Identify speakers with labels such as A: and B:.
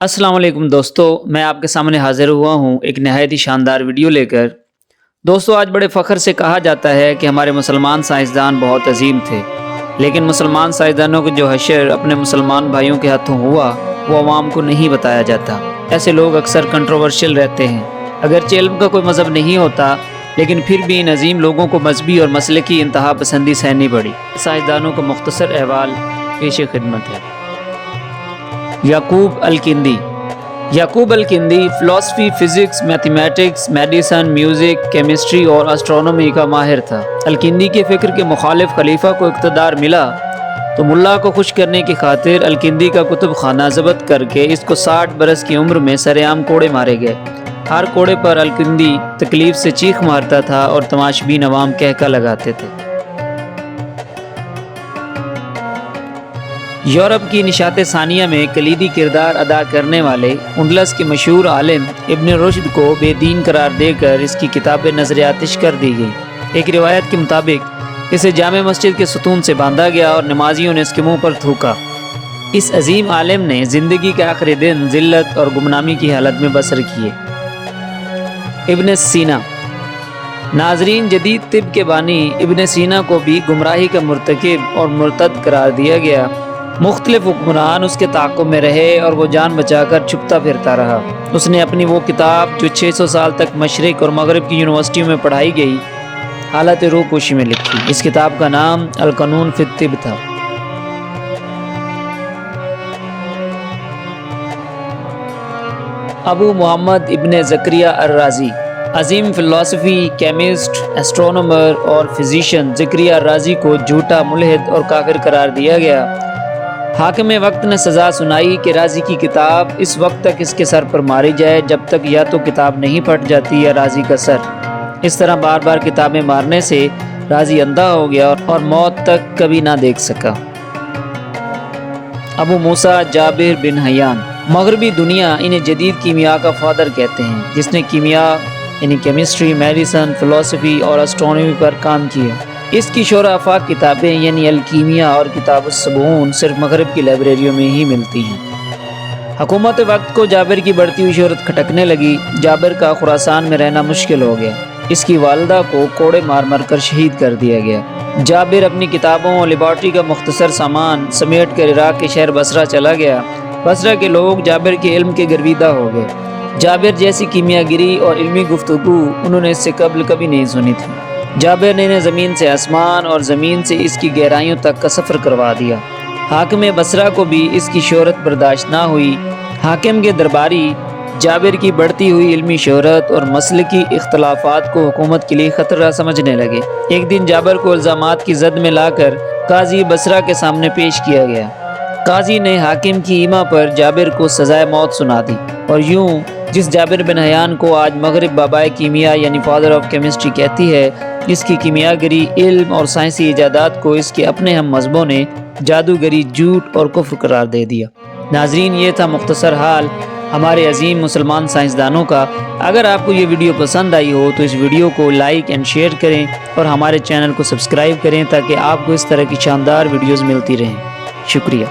A: अस्सलाम वालेकुम दोस्तों, मैं आपके सामने हाजिर हुआ हूँ एक नहायत ही शानदार वीडियो लेकर। दोस्तों, आज बड़े फ़ख्र से कहा जाता है कि हमारे मुसलमान साइंसदान बहुत अजीम थे, लेकिन मुसलमान साइंसदानों को जो हशर अपने मुसलमान भाइयों के हाथों हुआ वो अवाम को नहीं बताया जाता। ऐसे लोग अक्सर कंट्रोवर्शियल रहते हैं। अगरचे इल्म का कोई मज़हब नहीं होता, लेकिन फिर भी इन अजीम लोगों को मजहबी और मसलकी इंतहा पसंदी सहनी पड़ी। साइंसदानों का मुख्तसर अहवाल पेश खिदमत है। Yaqub al-Kindi. Yaqub al-Kindi philosophy, physics, mathematics, medicine, music, chemistry और एस्ट्रोनॉमी का माहिर था। अल-किंदी के फ़िक्र के मुखालिफ खलीफा को इक़्तिदार मिला तो मुल्ला को खुश करने की खातिर अल-किंदी का कुतुब खाना ज़ब्त करके इसको 60 बरस की उम्र में सरेआम कोड़े मारे गए। हर कोड़े पर अल-किंदी तकलीफ़ से चीख मारता था और तमाशबीन अवाम कहका लगाते थे। यूरोप की निशात सानिया में कलीदी किरदार अदा करने वाले उंडलस के मशहूर आलिम इब्न रुश्द को बेदीन करार देकर इसकी किताब नज़र आतिश कर दी गई। एक रिवायत के मुताबिक इसे जामे मस्जिद के सतून से बांधा गया और नमाजियों ने इसके मुंह पर थूका। इस अजीम आलिम ने ज़िंदगी के आखिरी दिन ज़िल्लत और गुमनामी की हालत में बसर किए। इब्न सीना। नाजरीन, जदीद तिब के बानी इब्न सीना को भी गुमराही का मुर्तकिब और मुर्तद करार दिया गया। मुख्तलिफ हुक्मरान उसके ताक़ुब में रहे और वो जान बचाकर छुपता फिरता रहा। उसने अपनी वो किताब जो 600 साल तक मशरिक़ और मगरिब की यूनिवर्सिटियों में पढ़ाई गई हालत रूपोशी में लिखी। इस किताब का नाम अल-क़ानून फ़ी तिब था। अबू मुहम्मद इब्न ज़करिया अर-राज़ी। अजीम फ़िलासफ़ी, केमिस्ट, एस्ट्रोनॉमर और फिज़िशियन ज़करिया अर-राज़ी को झूठा, मुल्हिद और काफिर करार दिया गया। हाकिम वक्त ने सज़ा सुनाई कि राज़ी की किताब इस वक्त तक इसके सर पर मारी जाए जब तक या तो किताब नहीं फट जाती या राज़ी का सर। इस तरह बार बार किताबें मारने से राज़ी अंधा हो गया और मौत तक कभी ना देख सका। अबू मूसा जाबिर बिन हयान। मगरबी दुनिया इन्हें जदीद कीमिया का फादर कहते हैं, जिसने कीमिया यानी केमिस्ट्री, मेडिसन, फ़िलासफ़ी और एस्ट्रोनॉमी पर काम किया। इसकी शोरा आफाक किताबें यानी अल-कीमिया और किताब-उस-सबून सिर्फ मगरिब की लाइब्रेरियों में ही मिलती हैं। हुकूमत वक्त को जाबिर की बढ़ती हुई शोहरत खटकने लगी। जाबिर का खुरासान में रहना मुश्किल हो गया। इसकी वालदा को कोड़े मार मार कर शहीद कर दिया गया। जाबिर अपनी किताबों और लेबॉर्ट्री का मुख्तसर सामान समेट कर इराक के शहर बसरा चला गया। बसरा के लोग जाबिर के इल्म के गर्विदा हो गए। जाबिर जैसी कीमियागिरी और इल्मी गुफ्तगू उन्होंने इससे कबल कभी नहीं सुनी थी। जाबिर ने ज़मीन से आसमान और ज़मीन से इसकी गहराइयों तक का सफ़र करवा दिया। हाकिम बसरा को भी इसकी शोहरत बर्दाश्त ना हुई। हाकिम के दरबारी जाबिर की बढ़ती हुई इल्मी शोहरत और मसलकी इख्तलाफात को हुकूमत के लिए ख़तरा समझने लगे। एक दिन जाबिर को इल्ज़ामात की जद में लाकर काजी बसरा के सामने पेश किया गया। काजी ने हाकिम की ईमा पर जाबिर को सज़ाए मौत सुना दी और यूं जिस जाबिर बिन हयान को आज मगरिब बाबाए कीमिया यानी फादर ऑफ केमिस्ट्री कहती है, इसकी कीमियागरी, इल्म और साइंसी इजादात को इसके अपने हम मजहबों ने जादूगरी, झूठ और कुफ्र करार दे दिया। नाजरीन, ये था मुख्तसर हाल हमारे अजीम मुसलमान साइंसदानों का। अगर आपको ये वीडियो पसंद आई हो तो इस वीडियो को लाइक एंड शेयर करें और हमारे चैनल को सब्सक्राइब करें ताकि आपको इस तरह की शानदार वीडियोज़ मिलती रहें। शुक्रिया।